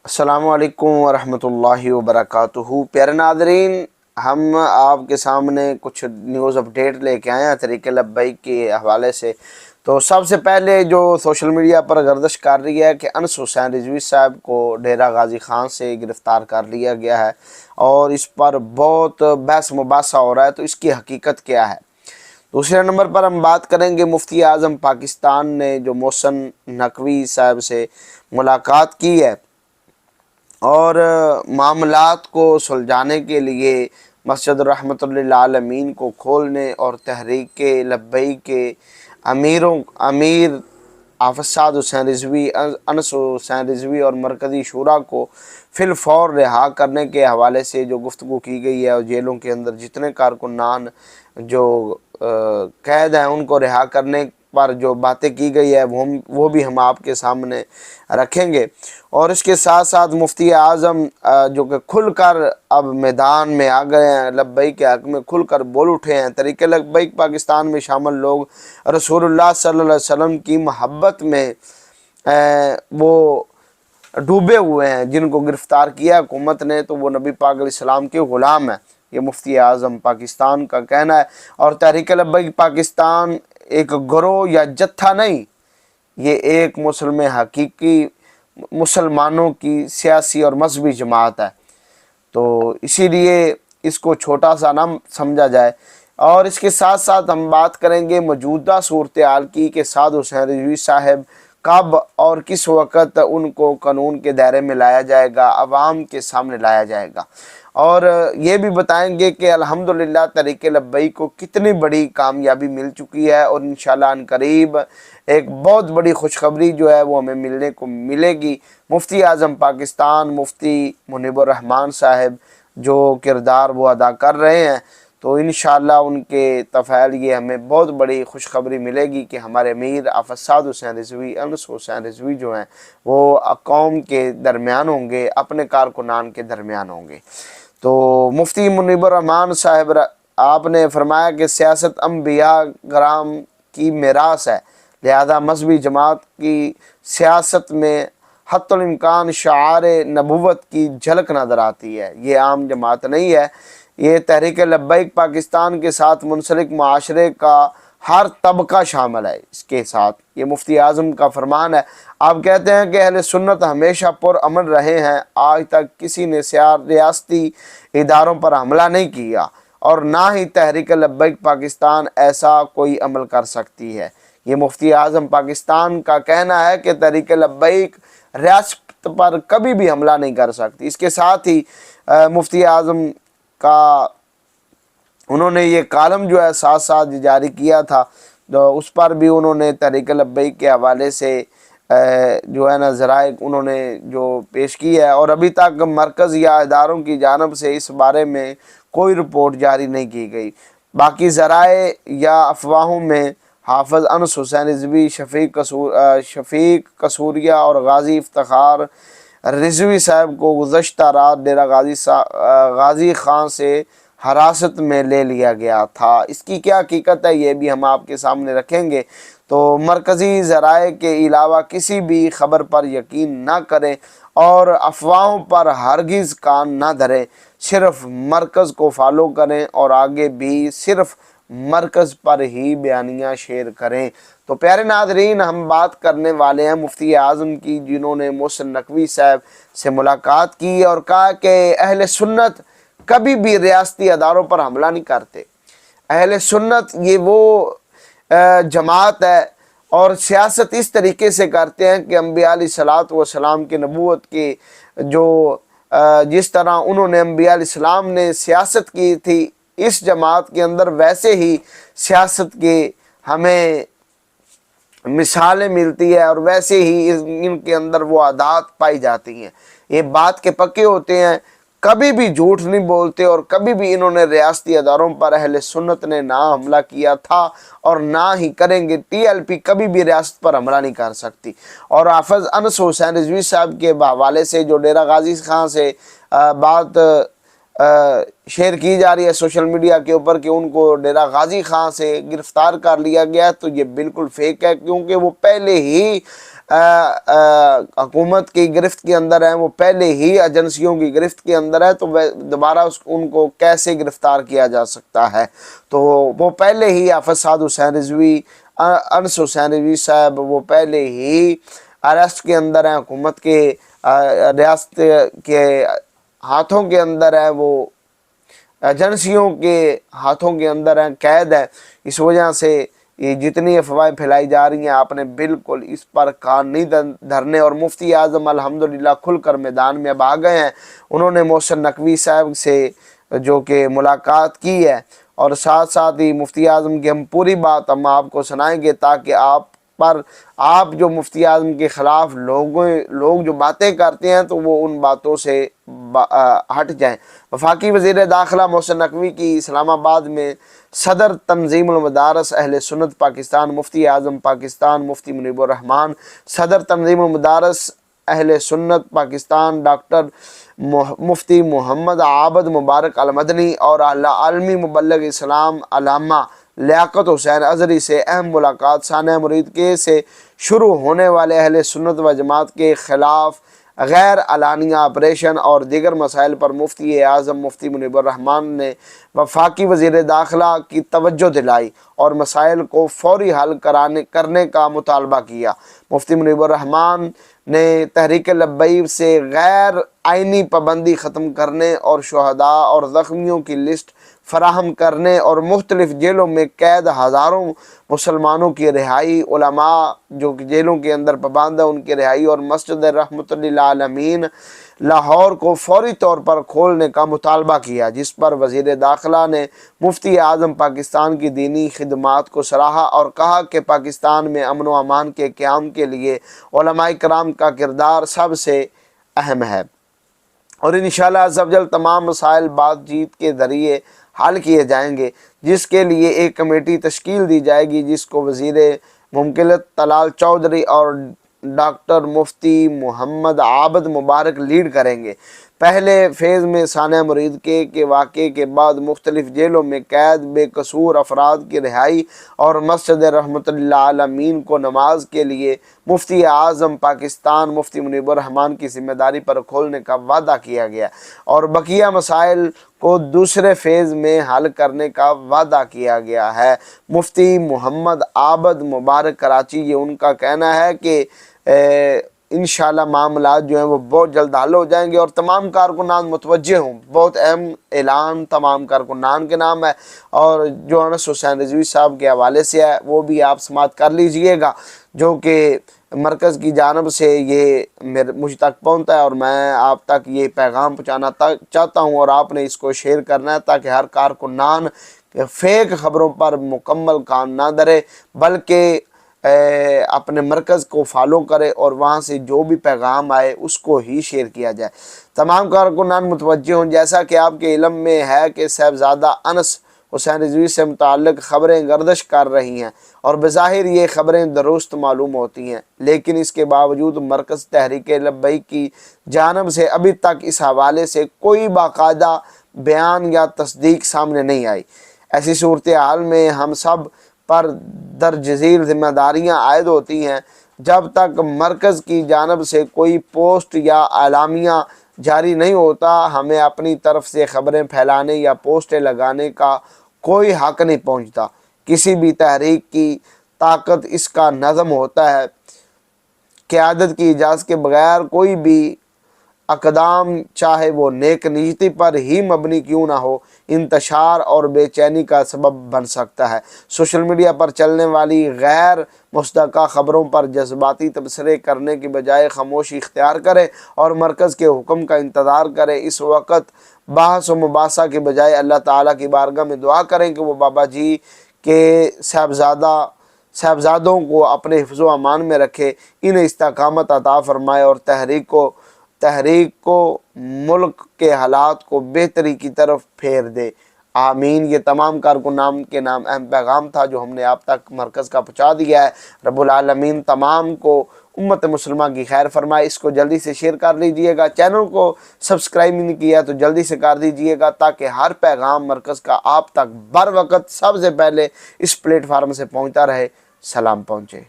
السلام علیکم ورحمۃ اللہ وبرکاتہ۔ پیارے ناظرین، ہم آپ کے سامنے کچھ نیوز اپڈیٹ لے کے آئے ہیں طریقہ لبیک کے حوالے سے۔ تو سب سے پہلے جو سوشل میڈیا پر گردش کر رہی ہے کہ انس حسین رضوی صاحب کو ڈیرہ غازی خان سے گرفتار کر لیا گیا ہے اور اس پر بہت بحث مباحثہ ہو رہا ہے، تو اس کی حقیقت کیا ہے؟ دوسرے نمبر پر ہم بات کریں گے مفتی اعظم پاکستان نے جو محسن نقوی صاحب سے ملاقات کی ہے اور معاملات کو سلجھانے کے لیے مسجد رحمت للعالمین کو کھولنے اور تحریک لبیک کے امیر حافظ سعد حسین رضوی، انس حسین رضوی اور مرکزی شورا کو فی الفور رہا کرنے کے حوالے سے جو گفتگو کی گئی ہے، اور جیلوں کے اندر جتنے کارکنان جو قید ہیں ان کو رہا کرنے پر جو باتیں کی گئی ہے وہ بھی ہم آپ کے سامنے رکھیں گے۔ اور اس کے ساتھ ساتھ مفتی اعظم جو کہ کھل کر اب میدان میں آ گئے ہیں، لبیک کے حق میں کھل کر بول اٹھے ہیں۔ طریقہ لبیک پاکستان میں شامل لوگ رسول اللہ صلی اللہ علیہ وسلم کی محبت میں وہ ڈوبے ہوئے ہیں، جن کو گرفتار کیا حکومت نے تو وہ نبی پاک علیہ السلام کے غلام ہیں، یہ مفتی اعظم پاکستان کا کہنا ہے۔ اور تحریک لبیک پاکستان ایک گروہ یا جتھا نہیں، یہ ایک حقیقی مسلمانوں کی سیاسی اور مذہبی جماعت ہے، تو اسی لیے اس کو چھوٹا سا نہ سمجھا جائے۔ اور اس کے ساتھ ساتھ ہم بات کریں گے موجودہ صورتحال کی کہ سعد حسین رضوی صاحب کب اور کس وقت ان کو قانون کے دائرے میں لایا جائے گا، عوام کے سامنے لایا جائے گا، اور یہ بھی بتائیں گے کہ الحمدللہ طریقہ لبیک کو کتنی بڑی کامیابی مل چکی ہے، اور انشاءاللہ ان قریب ایک بہت بڑی خوشخبری جو ہے وہ ہمیں ملنے کو ملے گی۔ مفتی اعظم پاکستان مفتی منیب الرحمان صاحب جو کردار وہ ادا کر رہے ہیں، تو انشاءاللہ ان کے تفعیل یہ ہمیں بہت بڑی خوشخبری ملے گی کہ ہمارے امیر حافظ سعد حسین رضوی، انس حسین رضوی جو ہیں وہ قوم کے درمیان ہوں گے، اپنے کارکنان کے درمیان ہوں گے۔ تو مفتی منیب الرحمان صاحب آپ نے فرمایا کہ سیاست انبیاء کرام کی میراث ہے، لہذا مذہبی جماعت کی سیاست میں حتی الامکان شعار نبوت کی جھلک نظر آتی ہے، یہ عام جماعت نہیں ہے، یہ تحریک لبیک پاکستان کے ساتھ منسلک معاشرے کا ہر طبقہ شامل ہے اس کے ساتھ، یہ مفتی اعظم کا فرمان ہے۔ آپ کہتے ہیں کہ اہل سنت ہمیشہ پر امن رہے ہیں، آج تک کسی نے ریاستی اداروں پر حملہ نہیں کیا اور نہ ہی تحریک لبیک پاکستان ایسا کوئی عمل کر سکتی ہے۔ یہ مفتی اعظم پاکستان کا کہنا ہے کہ تحریک لبیک ریاست پر کبھی بھی حملہ نہیں کر سکتی۔ اس کے ساتھ ہی مفتی اعظم کا انہوں نے یہ کالم جو ہے ساتھ ساتھ جاری کیا تھا، تو اس پر بھی انہوں نے تحریک لبیک کے حوالے سے جو ہے نا ذرائع انہوں نے جو پیش کی ہے، اور ابھی تک مرکز یا اداروں کی جانب سے اس بارے میں کوئی رپورٹ جاری نہیں کی گئی۔ باقی ذرائع یا افواہوں میں حافظ انس حسین رضوی، شفیق قصوریہ اور غازی افتخار رضوی صاحب کو گزشتہ رات ڈیرہ غازی خان سے حراست میں لے لیا گیا تھا۔ اس کی کیا حقیقت ہے یہ بھی ہم آپ کے سامنے رکھیں گے۔ تو مرکزی ذرائع کے علاوہ کسی بھی خبر پر یقین نہ کریں اور افواہوں پر ہرگز کان نہ دھریں، صرف مرکز کو فالو کریں اور آگے بھی صرف مرکز پر ہی بیانیہ شیئر کریں۔ تو پیارے ناظرین، ہم بات کرنے والے ہیں مفتی اعظم کی، جنہوں نے محسن نقوی صاحب سے ملاقات کی اور کہا کہ اہل سنت کبھی بھی ریاستی اداروں پر حملہ نہیں کرتے، اہل سنت یہ وہ جماعت ہے اور سیاست اس طریقے سے کرتے ہیں کہ انبیاء علیہ الصلوۃ والسلام کے نبوت کے جو جس طرح انہوں نے انبیاء علیہ السلام نے سیاست کی تھی اس جماعت کے اندر، ویسے ہی سیاست کے ہمیں مثالیں ملتی ہے اور ویسے ہی ان کے اندر وہ عادات پائی جاتی ہیں۔ یہ بات کے پکے ہوتے ہیں، کبھی بھی جھوٹ نہیں بولتے، اور کبھی بھی انہوں نے ریاستی اداروں پر اہل سنت نے نہ حملہ کیا تھا اور نہ ہی کریں گے۔ ٹی ایل پی کبھی بھی ریاست پر حملہ نہیں کر سکتی۔ اور حافظ انس حسین رضوی صاحب کے حوالے سے جو ڈیرہ غازی خان سے بات شیئر کی جا رہی ہے سوشل میڈیا کے اوپر کہ ان کو ڈیرہ غازی خان سے گرفتار کر لیا گیا، تو یہ بالکل فیک ہے، کیونکہ وہ پہلے ہی حکومت کی گرفت کے اندر ہیں، وہ پہلے ہی ایجنسیوں کی گرفت کے اندر ہے، تو دوبارہ ان کو کیسے گرفتار کیا جا سکتا ہے؟ تو وہ پہلے ہی حافظ سعد حسین رضوی، انس حسین رضوی صاحب وہ پہلے ہی اریسٹ کے اندر ہیں، حکومت کے ریاست کے ہاتھوں کے اندر ہے، وہ ایجنسیوں کے ہاتھوں کے اندر ہیں، قید ہے۔ اس وجہ سے یہ جتنی افواہیں پھیلائی جا رہی ہیں، آپ نے بالکل اس پر کان نہیں دھرنے۔ اور مفتی اعظم الحمدللہ کھل کر میدان میں اب آ گئے ہیں۔ انہوں نے محسن نقوی صاحب سے جو کہ ملاقات کی ہے، اور ساتھ ساتھ ہی مفتی اعظم کی ہم پوری بات ہم آپ کو سنائیں گے، تاکہ آپ جو مفتی اعظم کے خلاف لوگ جو باتیں کرتے ہیں تو وہ ان باتوں سے ہٹ جائیں۔ وفاقی وزیر داخلہ محسن نقوی کی اسلام آباد میں صدر تنظیم المدارس اہل سنت پاکستان مفتی اعظم پاکستان مفتی منیب الرحمان، صدر تنظیم المدارس اہل سنت پاکستان ڈاکٹر مفتی محمد عابد مبارک المدنی اور عالمی مبلغ اسلام علامہ لیاقت حسین ازہری سے اہم ملاقات سانحہ مرید کے سے شروع ہونے والے اہل سنت و جماعت کے خلاف غیر اعلانیہ آپریشن اور دیگر مسائل پر مفتی اعظم مفتی منیب الرحمان نے وفاقی وزیر داخلہ کی توجہ دلائی اور مسائل کو فوری حل کرنے کا مطالبہ کیا۔ مفتی منیب الرحمان نے تحریک لبیک سے غیر آئینی پابندی ختم کرنے اور شہداء اور زخمیوں کی لسٹ فراہم کرنے اور مختلف جیلوں میں قید ہزاروں مسلمانوں کی رہائی، علماء جو جیلوں کے اندر پابند ہیں ان کی رہائی، اور مسجد رحمت للعالمین لاہور کو فوری طور پر کھولنے کا مطالبہ کیا، جس پر وزیر داخلہ نے مفتی اعظم پاکستان کی دینی خدمات کو سراہا اور کہا کہ پاکستان میں امن و امان کے قیام کے لیے علماء کرام کا کردار سب سے اہم ہے، اور انشاءاللہ عز و جل تمام مسائل بات چیت کے ذریعے حل کیے جائیں گے، جس کے لیے ایک کمیٹی تشکیل دی جائے گی، جس کو وزیر مملکت طلال چودھری اور ڈاکٹر مفتی محمد عابد مبارک لیڈ کریں گے۔ پہلے فیز میں سانحہ مرید کے واقعے کے بعد مختلف جیلوں میں قید بے قصور افراد کی رہائی اور مسجد رحمت للعالمین کو نماز کے لیے مفتی اعظم پاکستان مفتی منیب الرحمان کی ذمہ داری پر کھولنے کا وعدہ کیا گیا، اور بقیہ مسائل کو دوسرے فیز میں حل کرنے کا وعدہ کیا گیا ہے۔ مفتی محمد عابد مبارک کراچی، یہ ان کا کہنا ہے کہ انشاءاللہ معاملات جو ہیں وہ بہت جلد حل ہو جائیں گے، اور تمام کارکنان متوجہ ہوں۔ بہت اہم اعلان تمام کارکنان کے نام ہے، اور جو انس حسین رضوی صاحب کے حوالے سے ہے وہ بھی آپ سماعت کر لیجئے گا، جو کہ مرکز کی جانب سے یہ مجھ تک پہنچتا ہے، اور میں آپ تک یہ پیغام پہنچانا چاہتا ہوں، اور آپ نے اس کو شیئر کرنا ہے تاکہ ہر کارکنان فیک خبروں پر مکمل کان نہ دھرے، بلکہ اپنے مرکز کو فالو کرے اور وہاں سے جو بھی پیغام آئے اس کو ہی شیئر کیا جائے۔ تمام کارکنان متوجہ ہوں۔ جیسا کہ آپ کے علم میں ہے کہ صاحبزادہ انس حسین رضوی سے متعلق خبریں گردش کر رہی ہیں، اور بظاہر یہ خبریں درست معلوم ہوتی ہیں، لیکن اس کے باوجود مرکز تحریک لبیک کی جانب سے ابھی تک اس حوالے سے کوئی باقاعدہ بیان یا تصدیق سامنے نہیں آئی۔ ایسی صورتحال میں ہم سب پر درج ذیل ذمہ داریاں عائد ہوتی ہیں۔ جب تک مرکز کی جانب سے کوئی پوسٹ یا اعلامیہ جاری نہیں ہوتا، ہمیں اپنی طرف سے خبریں پھیلانے یا پوسٹیں لگانے کا کوئی حق نہیں پہنچتا۔ کسی بھی تحریک کی طاقت اس کا نظم ہوتا ہے۔ قیادت کی اجازت کے بغیر کوئی بھی اقدام، چاہے وہ نیک نیتی پر ہی مبنی کیوں نہ ہو، انتشار اور بے چینی کا سبب بن سکتا ہے۔ سوشل میڈیا پر چلنے والی غیر مصدقہ خبروں پر جذباتی تبصرے کرنے کی بجائے خاموشی اختیار کرے اور مرکز کے حکم کا انتظار کرے۔ اس وقت بحث و مباحثہ کے بجائے اللہ تعالیٰ کی بارگاہ میں دعا کریں کہ وہ بابا جی کے صاحبزادوں کو اپنے حفظ و امان میں رکھے، انہیں استقامت عطا فرمائے، اور تحریک کو ملک کے حالات کو بہتری کی طرف پھیر دے، آمین۔ یہ تمام کارکنان کے نام اہم پیغام تھا جو ہم نے آپ تک مرکز کا پہنچا دیا ہے۔ رب العالمین تمام کو امت مسلمہ کی خیر فرمائے۔ اس کو جلدی سے شیئر کر لیجئے گا، چینل کو سبسکرائب نہیں کیا تو جلدی سے کر دیجئے گا، تاکہ ہر پیغام مرکز کا آپ تک بر وقت سب سے پہلے اس پلیٹ فارم سے پہنچتا رہے۔ سلام پہنچے۔